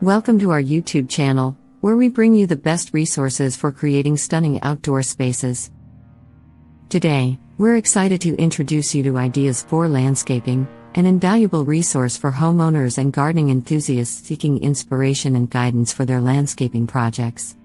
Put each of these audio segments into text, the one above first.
Welcome to our YouTube channel, where we bring you the best resources for creating stunning outdoor spaces. Today, we're excited to introduce you to Ideas for Landscaping, an invaluable resource for homeowners and gardening enthusiasts seeking inspiration and guidance for their landscaping projects.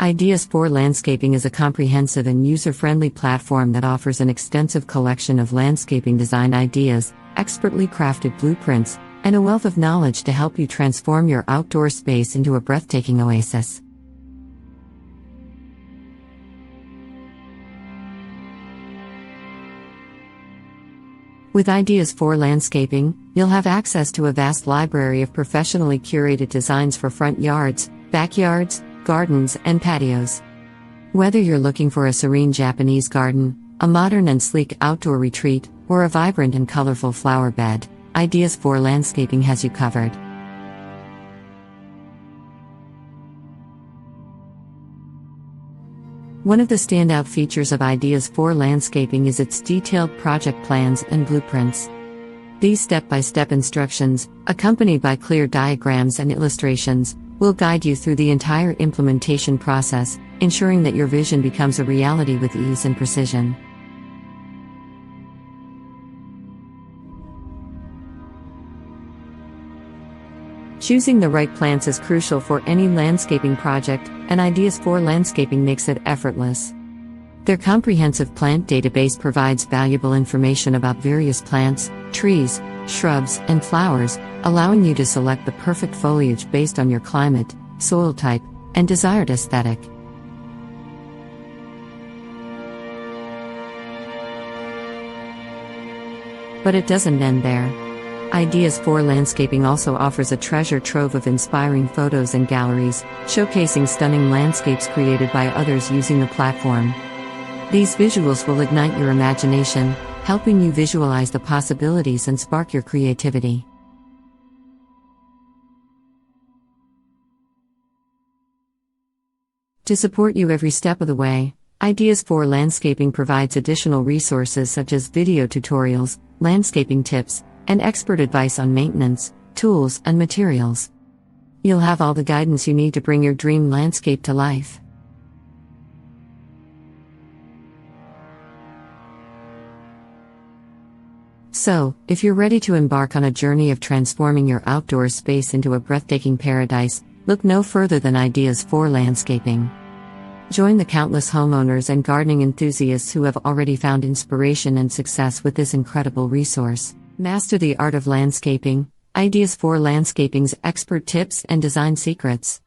Ideas for Landscaping is a comprehensive and user-friendly platform that offers an extensive collection of landscaping design ideas, expertly crafted blueprints, and a wealth of knowledge to help you transform your outdoor space into a breathtaking oasis. With Ideas for Landscaping, you'll have access to a vast library of professionally curated designs for front yards, backyards, gardens, and patios. Whether you're looking for a serene Japanese garden, a modern and sleek outdoor retreat, or a vibrant and colorful flower bed, Ideas for Landscaping has you covered. One of the standout features of Ideas for Landscaping is its detailed project plans and blueprints. These step-by-step instructions, accompanied by clear diagrams and illustrations, will guide you through the entire implementation process, ensuring that your vision becomes a reality with ease and precision. Choosing the right plants is crucial for any landscaping project, and Ideas for Landscaping makes it effortless. Their comprehensive plant database provides valuable information about various plants, trees, shrubs, and flowers, allowing you to select the perfect foliage based on your climate, soil type, and desired aesthetic. But it doesn't end there. Ideas for Landscaping also offers a treasure trove of inspiring photos and galleries, showcasing stunning landscapes created by others using the platform. These visuals will ignite your imagination, helping you visualize the possibilities and spark your creativity. To support you every step of the way, Ideas for Landscaping provides additional resources such as video tutorials, landscaping tips, and expert advice on maintenance, tools, and materials. You'll have all the guidance you need to bring your dream landscape to life. So, if you're ready to embark on a journey of transforming your outdoor space into a breathtaking paradise, look no further than Ideas for Landscaping. Join the countless homeowners and gardening enthusiasts who have already found inspiration and success with this incredible resource. Master the art of landscaping, Ideas for Landscaping's expert tips and design secrets.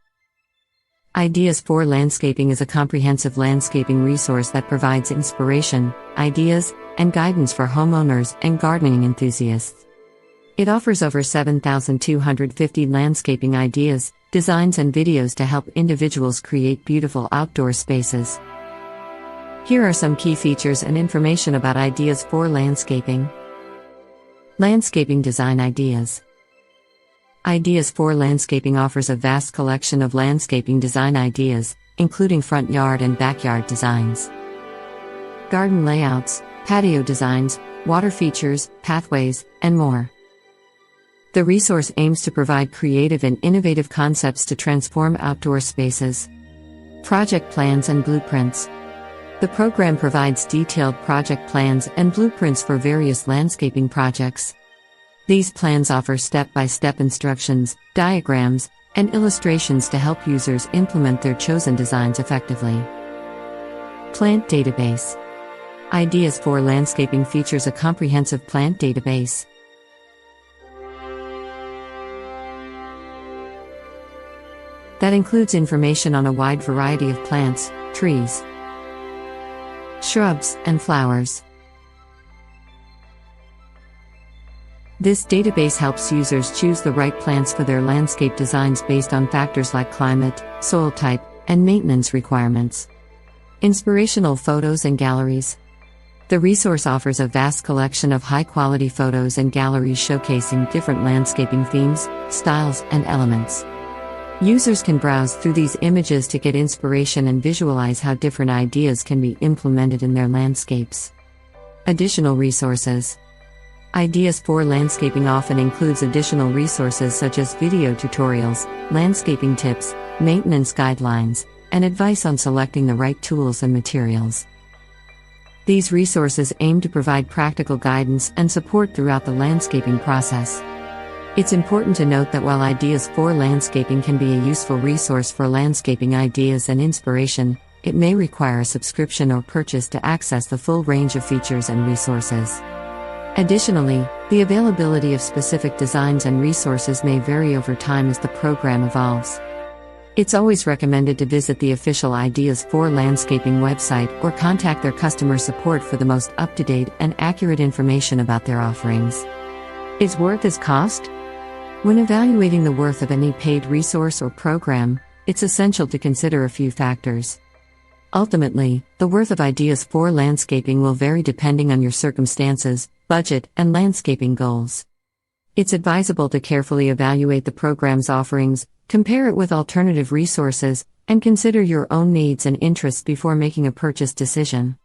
Ideas for Landscaping is a comprehensive landscaping resource that provides inspiration, ideas, and guidance for homeowners and gardening enthusiasts. It offers over 7,250 landscaping ideas, designs, and videos to help individuals create beautiful outdoor spaces. Here are some key features and information about Ideas for Landscaping. Landscaping design ideas. Ideas for Landscaping offers a vast collection of landscaping design ideas, including front yard and backyard designs, garden layouts, patio designs, water features, pathways, and more. The resource aims to provide creative and innovative concepts to transform outdoor spaces. Project plans and blueprints. The program provides detailed project plans and blueprints for various landscaping projects. These plans offer step-by-step instructions, diagrams, and illustrations to help users implement their chosen designs effectively. Plant database. Ideas for Landscaping features a comprehensive plant database. That includes information on a wide variety of plants, trees, shrubs, and flowers. This database helps users choose the right plants for their landscape designs based on factors like climate, soil type, and maintenance requirements. Inspirational photos and galleries. The resource offers a vast collection of high-quality photos and galleries showcasing different landscaping themes, styles, and elements. Users can browse through these images to get inspiration and visualize how different ideas can be implemented in their landscapes. Additional resources. Ideas for landscaping often includes additional resources such as video tutorials, landscaping tips, maintenance guidelines, and advice on selecting the right tools and materials. These resources aim to provide practical guidance and support throughout the landscaping process. It's important to note that while Ideas for Landscaping can be a useful resource for landscaping ideas and inspiration, it may require a subscription or purchase to access the full range of features and resources. Additionally, the availability of specific designs and resources may vary over time as the program evolves. It's always recommended to visit the official Ideas for Landscaping website or contact their customer support for the most up-to-date and accurate information about their offerings. Is worth its cost? When evaluating the worth of any paid resource or program, it's essential to consider a few factors. Ultimately, the worth of Ideas for Landscaping will vary depending on your circumstances, budget, and landscaping goals. It's advisable to carefully evaluate the program's offerings, compare it with alternative resources, and consider your own needs and interests before making a purchase decision.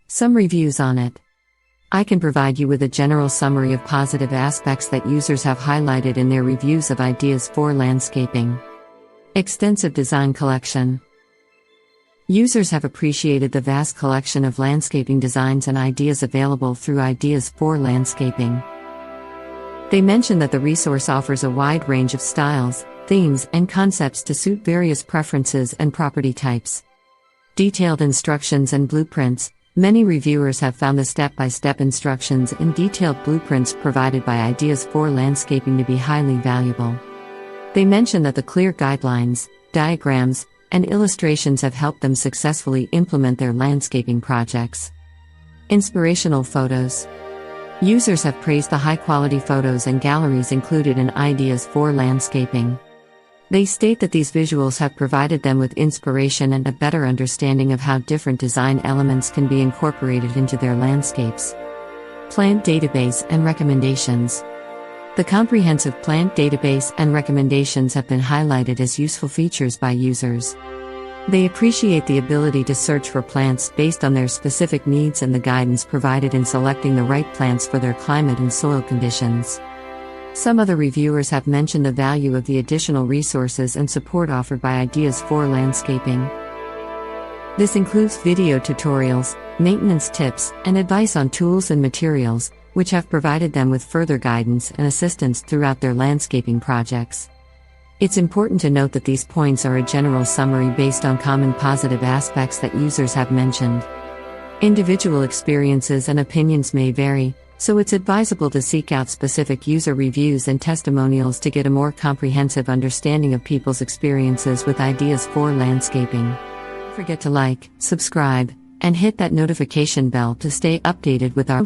Some reviews on it. I can provide you with a general summary of positive aspects that users have highlighted in their reviews of Ideas for Landscaping. Extensive design collection. Users have appreciated the vast collection of landscaping designs and ideas available through Ideas for Landscaping. They mention that the resource offers a wide range of styles, themes, and concepts to suit various preferences and property types. Detailed instructions and blueprints. Many reviewers have found the step-by-step instructions and detailed blueprints provided by Ideas for Landscaping to be highly valuable. They mention that the clear guidelines, diagrams, and illustrations have helped them successfully implement their landscaping projects. Inspirational photos. Users have praised the high-quality photos and galleries included in Ideas for Landscaping. They state that these visuals have provided them with inspiration and a better understanding of how different design elements can be incorporated into their landscapes. Plant database and recommendations. The comprehensive plant database and recommendations have been highlighted as useful features by users. They appreciate the ability to search for plants based on their specific needs and the guidance provided in selecting the right plants for their climate and soil conditions. Some other reviewers have mentioned the value of the additional resources and support offered by Ideas for Landscaping. This includes video tutorials, maintenance tips, and advice on tools and materials, which have provided them with further guidance and assistance throughout their landscaping projects. It's important to note that these points are a general summary based on common positive aspects that users have mentioned. Individual experiences and opinions may vary, so it's advisable to seek out specific user reviews and testimonials to get a more comprehensive understanding of people's experiences with Ideas for Landscaping. Don't forget to like, subscribe, and hit that notification bell to stay updated with our